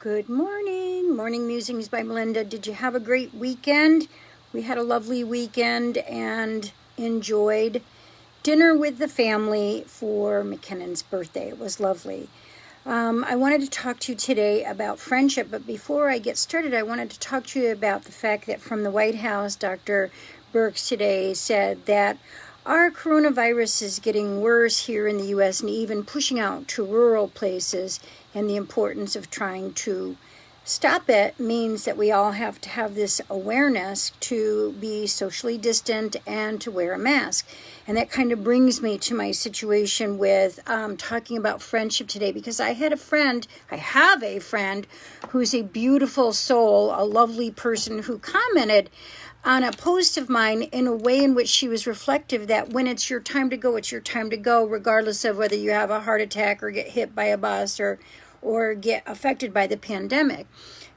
Good morning. Morning Musings by Melinda. Did you have a great weekend? We had a lovely weekend and enjoyed dinner with the family for McKinnon's birthday. It was lovely. I wanted to talk to you today about friendship, but before I get started, I wanted to talk to you about the fact that from the White House, Dr. Birx today said that our coronavirus is getting worse here in the U.S. and even pushing out to rural places, and the importance of trying to stop it means that we all have to have this awareness to be socially distant and to wear a mask. And that kind of brings me to my situation with talking about friendship today, because I have a friend who's a beautiful soul, a lovely person who commented on a post of mine in a way in which she was reflective that when it's your time to go, it's your time to go, regardless of whether you have a heart attack or get hit by a bus or get affected by the pandemic.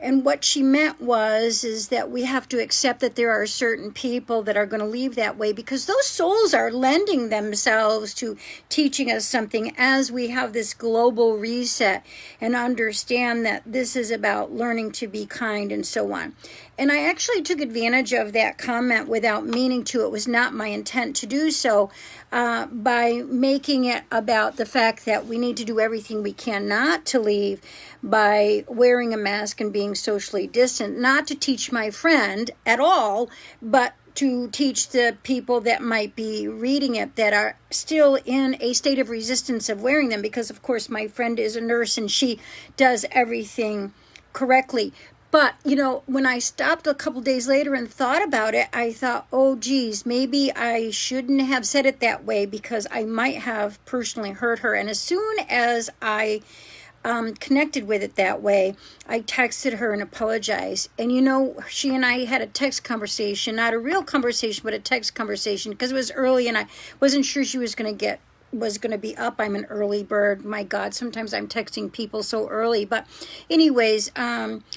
And what she meant is that we have to accept that there are certain people that are going to leave that way, because those souls are lending themselves to teaching us something as we have this global reset and understand that this is about learning to be kind and so on. And I actually took advantage of that comment without meaning to. It was not my intent to do so, by making it about the fact that we need to do everything we can not to leave by wearing a mask and being socially distant, not to teach my friend at all, but to teach the people that might be reading it that are still in a state of resistance of wearing them, because of course my friend is a nurse and she does everything correctly. But, when I stopped a couple days later and thought about it, I thought, oh, geez, maybe I shouldn't have said it that way, because I might have personally hurt her. And as soon as I connected with it that way, I texted her and apologized. And she and I had a text conversation, not a real conversation, but a text conversation, because it was early and I wasn't sure she was going to be up. I'm an early bird. My God, sometimes I'm texting people so early. But anyways,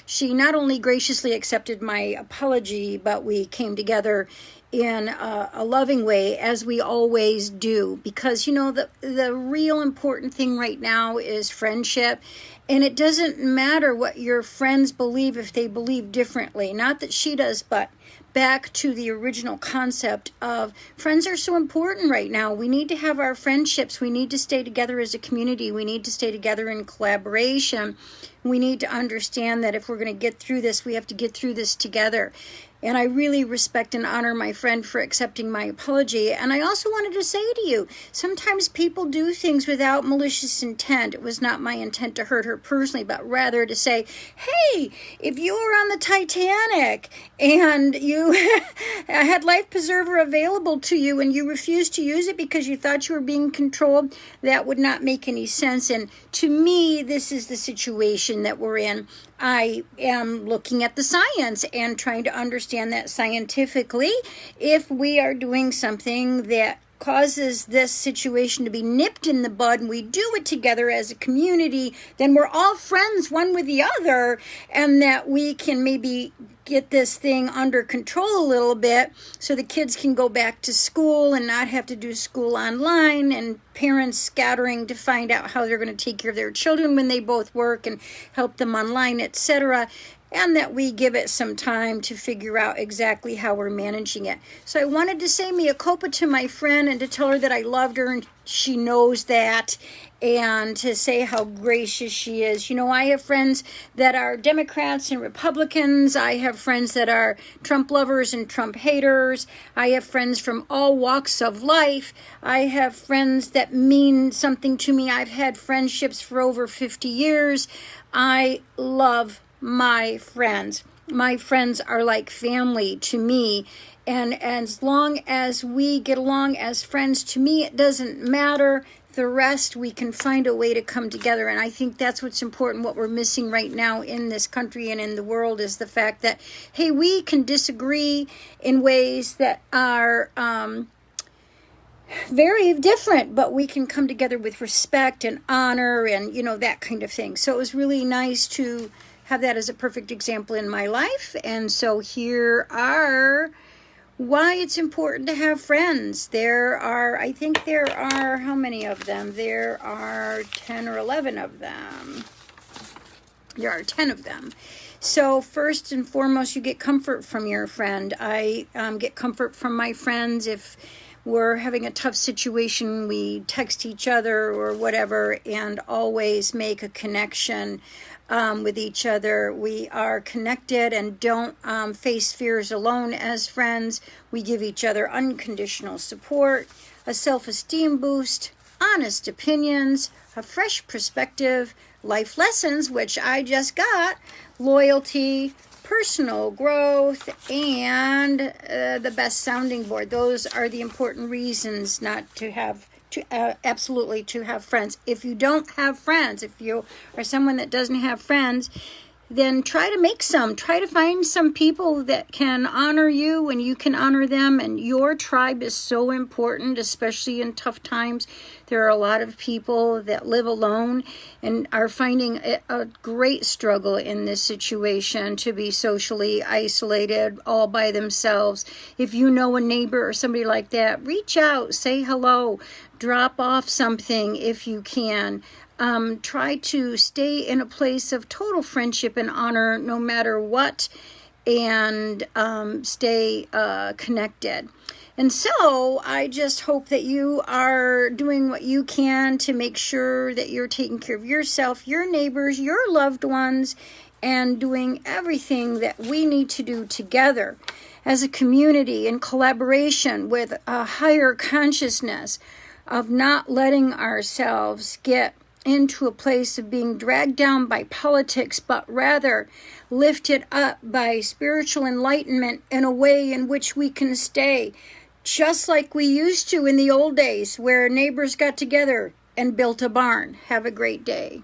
she not only graciously accepted my apology, but we came together in a loving way, as we always do, because the real important thing right now is friendship. And it doesn't matter what your friends believe if they believe differently. Not that she does, but back to the original concept of friends are so important right now. We need to have our friendships. We need to stay together as a community. We need to stay together in collaboration. We need to understand that if we're going to get through this, we have to get through this together. And I really respect and honor my friend for accepting my apology. And I also wanted to say to you, sometimes people do things without malicious intent. It was not my intent to hurt her personally, but rather to say, hey, if you were on the Titanic and you had life preserver available to you and you refused to use it because you thought you were being controlled, that would not make any sense. And to me, this is the situation that we're in. I am looking at the science and trying to understand that scientifically, if we are doing something that causes this situation to be nipped in the bud and we do it together as a community, then we're all friends one with the other, and that we can maybe get this thing under control a little bit so the kids can go back to school and not have to do school online, and parents scattering to find out how they're going to take care of their children when they both work and help them online, etc. And that we give it some time to figure out exactly how we're managing it. So I wanted to say mea culpa to my friend and to tell her that I loved her and she knows that, and to say how gracious she is. I have friends that are Democrats and Republicans. I have friends that are Trump lovers and Trump haters. I have friends from all walks of life. I have friends that mean something to me. I've had friendships for over 50 years. I love my friends. My friends are like family to me. And as long as we get along as friends, to me, it doesn't matter. The rest, we can find a way to come together. And I think that's what's important. What we're missing right now in this country and in the world is the fact that, hey, we can disagree in ways that are very different, but we can come together with respect and honor and, that kind of thing. So it was really nice to have that as a perfect example in my life. And so here are why it's important to have friends. I think there are, how many of them? There are 10 or 11 of them. There are 10 of them. So first and foremost, you get comfort from your friend. I get comfort from my friends. If we're having a tough situation, we text each other or whatever, and always make a connection with each other. We are connected and don't face fears alone as friends. We give each other unconditional support, a self-esteem boost, honest opinions, a fresh perspective, life lessons, which I just got, loyalty, personal growth, and the best sounding board. Those are the important reasons not to have absolutely to have friends. If you don't have friends, if you are someone that doesn't have friends, then try to make some. Try to find some people that can honor you and you can honor them. And your tribe is so important, especially in tough times. There are a lot of people that live alone and are finding a great struggle in this situation to be socially isolated all by themselves. If you know a neighbor or somebody like that, reach out, say hello, drop off something if you can. Try to stay in a place of total friendship and honor no matter what, and stay connected. And so I just hope that you are doing what you can to make sure that you're taking care of yourself, your neighbors, your loved ones, and doing everything that we need to do together as a community in collaboration with a higher consciousness of not letting ourselves get into a place of being dragged down by politics, but rather lifted up by spiritual enlightenment in a way in which we can stay just like we used to in the old days where neighbors got together and built a barn. Have a great day.